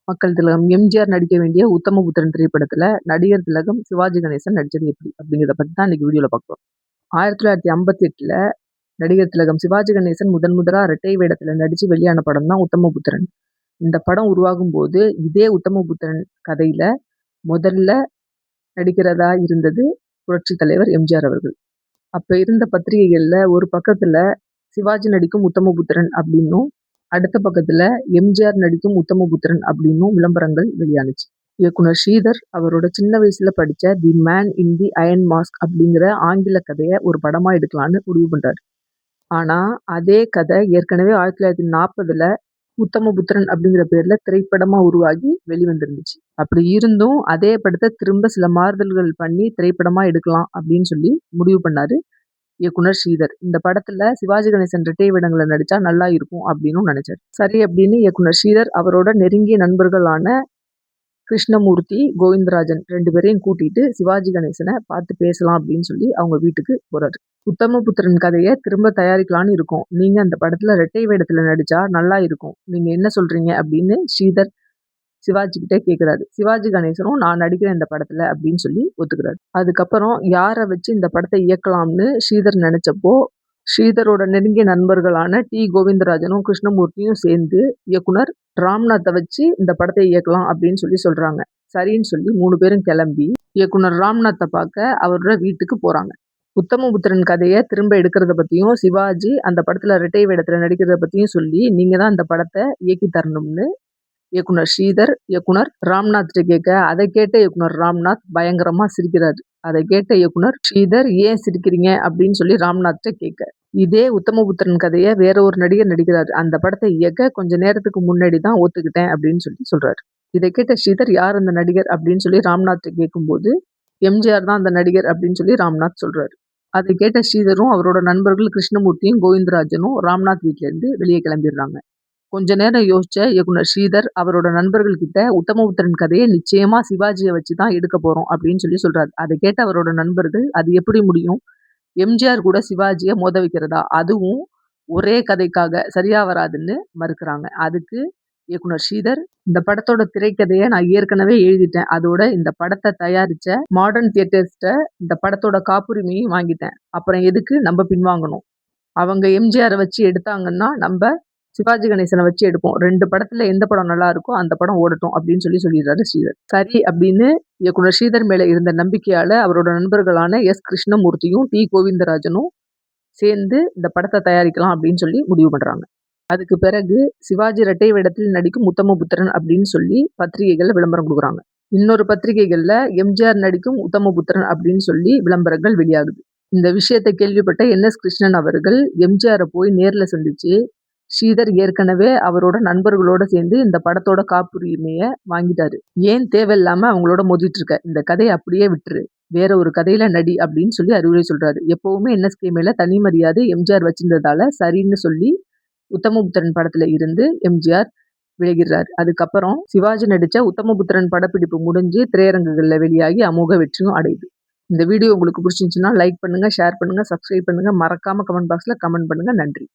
மக்கள் திலகம் எம்ஜிஆர் நடிக்க வேண்டிய உத்தமபுத்திரன் திரைப்படத்துல நடிகர் திலகம் சிவாஜி கணேசன் நடிச்சது எப்படி அப்படிங்கிறத பத்தி தான் இன்னைக்கு வீடியோல பார்க்கலாம். 1958ல நடிகர் திலகம் சிவாஜி கணேசன் முதலா இரட்டை வேடத்துல நடிச்சு வெளியான படம் தான் உத்தமபுத்திரன். இந்த படம் உருவாகும் போது இதே உத்தமபுத்திரன் கதையில முதல்ல நடிக்கிறதா இருந்தது புரட்சி தலைவர் எம்ஜிஆர் அவர்கள். அப்ப இருந்த பத்திரிகைகள்ல ஒரு பக்கத்துல சிவாஜி நடிக்கும் உத்தமபுத்திரன் அப்படின்னும், அடுத்த பக்கத்துல எம்ஜிஆர் நடிக்கும் உத்தமபுத்திரன் அப்படின்னும் விளம்பரங்கள் வெளியானுச்சு. இயக்குனர் ஸ்ரீதர் அவரோட சின்ன வயசுல படிச்ச the man in the iron mask அப்படிங்கிற ஆங்கில கதையை ஒரு படமா எடுக்கலான்னு முடிவு பண்றாரு. ஆனா அதே கதை ஏற்கனவே 1940ல உத்தமபுத்திரன் அப்படிங்கிற பேர்ல திரைப்படமா உருவாகி வெளிவந்திருந்துச்சு. அப்படி இருந்தும் அதே படத்தை திரும்ப சில மாறுதல்கள் பண்ணி திரைப்படமா எடுக்கலாம் அப்படின்னு சொல்லி முடிவு பண்ணாரு இயக்குனர் ஸ்ரீதர். இந்த படத்துல சிவாஜி கணேசன் இரட்டை வேடங்களை நடிச்சா நல்லா இருக்கும் அப்படின்னு நினைச்சாரு. சரி அப்படின்னு இயக்குனர் ஸ்ரீதர் அவரோட நெருங்கிய நண்பர்களான கிருஷ்ணமூர்த்தி, கோவிந்தராஜன் 2 பேரையும் கூட்டிட்டு சிவாஜி கணேசனை பார்த்து பேசலாம் அப்படின்னு சொல்லி அவங்க வீட்டுக்கு போறாரு. உத்தமபுத்திரன் கதையை திரும்ப தயாரிக்கலான்னு இருக்கோம். நீங்க அந்த படத்துல இரட்டை வேடத்துல நடிச்சா நல்லா இருக்கும். நீங்க என்ன சொல்றீங்க அப்படின்னு ஸ்ரீதர் சிவாஜி கிட்ட கேட்கிறாரு. சிவாஜி கணேசனும் நான் நடிக்கிறேன் இந்த படத்துல அப்படின்னு சொல்லி ஒத்துக்கிறாரு. அதுக்கப்புறம் யாரை வச்சு இந்த படத்தை இயக்கலாம்னு ஸ்ரீதர் நினைச்சப்போ, ஸ்ரீதரோட நெருங்கிய நண்பர்களான டி கோவிந்தராஜனும் கிருஷ்ணமூர்த்தியும் சேர்ந்து இயக்குனர் ராம்நாத்தை வச்சு இந்த படத்தை இயக்கலாம் அப்படின்னு சொல்லி சொல்றாங்க. சரின்னு சொல்லி 3 பேரும் கிளம்பி இயக்குனர் ராம்நாத்தை பார்க்க அவரோட வீட்டுக்கு போறாங்க. உத்தமபுத்திரன் கதையை திரும்ப எடுக்கிறத பத்தியும், சிவாஜி அந்த படத்துல இரட்டை வேடத்துல நடிக்கிறத பத்தியும் சொல்லி நீங்க தான் அந்த படத்தை இயக்கி தரணும்னு இயக்குனர் ஸ்ரீதர் இயக்குனர் ராம்நாத் கேட்க, அதை கேட்ட இயக்குனர் ராம்நாத் பயங்கரமா சிரிக்கிறாரு. அதை கேட்ட இயக்குனர் ஸ்ரீதர் ஏன் சிரிக்கிறீங்க அப்படின்னு சொல்லி ராம்நாத் கேட்க, இதே உத்தமபுத்திரன் கதையை வேற ஒரு நடிகர் நடிக்கிறாரு. அந்த படத்தை இயக்க கொஞ்ச நேரத்துக்கு முன்னாடி தான் ஒத்துக்கிட்டேன் அப்படின்னு சொல்லி சொல்றாரு. இதை கேட்ட ஸ்ரீதர் யார் அந்த நடிகர் அப்படின்னு சொல்லி ராம்நாத் கேட்கும்போது, எம்ஜிஆர் தான் அந்த நடிகர் அப்படின்னு சொல்லி ராம்நாத் சொல்றாரு. அதை கேட்ட ஸ்ரீதரும் அவரோட நண்பர்கள் கிருஷ்ணமூர்த்தியும் கோவிந்தராஜனும் ராம்நாத் வீட்ல இருந்து வெளியே கிளம்பிடுறாங்க. கொஞ்ச நேரம் யோசிச்ச இயக்குனர் ஸ்ரீதர் அவரோட நண்பர்கள் கிட்ட உத்தமபுத்திரன் கதையை நிச்சயமா சிவாஜியை வச்சுதான் எடுக்க போறோம் அப்படின்னு சொல்லி சொல்றாரு. அதை கேட்ட அவரோட நண்பர்கள், அது எப்படி முடியும்? எம்ஜிஆர் கூட சிவாஜியை மோத வைக்கிறதா? அதுவும் ஒரே கதைக்காக சரியா வராதுன்னு மறுக்கிறாங்க. அதுக்கு இயக்குனர் ஸ்ரீதர், இந்த படத்தோட திரைக்கதையை நான் ஏற்கனவே எழுதிட்டேன். அதோட இந்த படத்தை தயாரிச்ச மாடர்ன் தியேட்டர்ஸ்ட இந்த படத்தோட காப்புரிமையும் வாங்கிட்டேன். அப்புறம் எதுக்கு நம்ம பின்வாங்கணும்? அவங்க எம்ஜிஆரை வச்சு எடுத்தாங்கன்னா நம்ம சிவாஜி கணேசனை வச்சு எடுப்போம். 2 படத்துல எந்த படம் நல்லா இருக்கோ அந்த படம் ஓடட்டும் அப்படின்னு சொல்லிடுறாரு ஸ்ரீதர். சரி அப்படின்னு இயக்குனர் ஸ்ரீதர் மேல இருந்த நம்பிக்கையால அவரோட நண்பர்களான எஸ் கிருஷ்ணமூர்த்தியும் டி கோவிந்தராஜனும் சேர்ந்து இந்த படத்தை தயாரிக்கலாம் அப்படின்னு சொல்லி முடிவு பண்றாங்க. அதுக்கு பிறகு சிவாஜி இரட்டை வேடத்தில் நடிக்கும் உத்தமபுத்திரன் அப்படின்னு சொல்லி பத்திரிகைகள்ல விளம்பரம் கொடுக்குறாங்க. இன்னொரு பத்திரிகைகள்ல எம்ஜிஆர் நடிக்கும் உத்தமபுத்திரன் அப்படின்னு சொல்லி விளம்பரங்கள் வெளியாகுது. இந்த விஷயத்தை கேள்விப்பட்ட என்.எஸ். கிருஷ்ணன் அவர்கள் எம்ஜிஆரை போய் நேர்ல சந்திச்சு, ஸ்ரீதர் ஏற்கனவே அவரோட நண்பர்களோட சேர்ந்து இந்த படத்தோட காப்புரிமைய வாங்கிட்டாரு. ஏன் தேவையில்லாம அவங்களோட மோதிட்டு இருக்க? இந்த கதையை அப்படியே விட்டுரு. வேற ஒரு கதையில நடி அப்படின்னு சொல்லி அறிவுரை சொல்றாரு. எப்பவுமே என்எஸ்கே மேல தனி மரியாதை எம்ஜிஆர் வச்சிருந்ததால சரின்னு சொல்லி உத்தமபுத்திரன் படத்துல இருந்து எம்ஜிஆர் விலகிறார். அதுக்கப்புறம் சிவாஜி நடிச்ச உத்தமபுத்திரன் படப்பிடிப்பு முடிஞ்சு திரையரங்குகள்ல வெளியாகி அமோக வெற்றியும் அடையுது. இந்த வீடியோ உங்களுக்கு பிடிச்சிருந்துச்சுன்னா லைக் பண்ணுங்க, ஷேர் பண்ணுங்க, சப்ஸ்கிரைப் பண்ணுங்க. மறக்காம கமெண்ட் பாக்ஸ்ல கமெண்ட் பண்ணுங்க. நன்றி.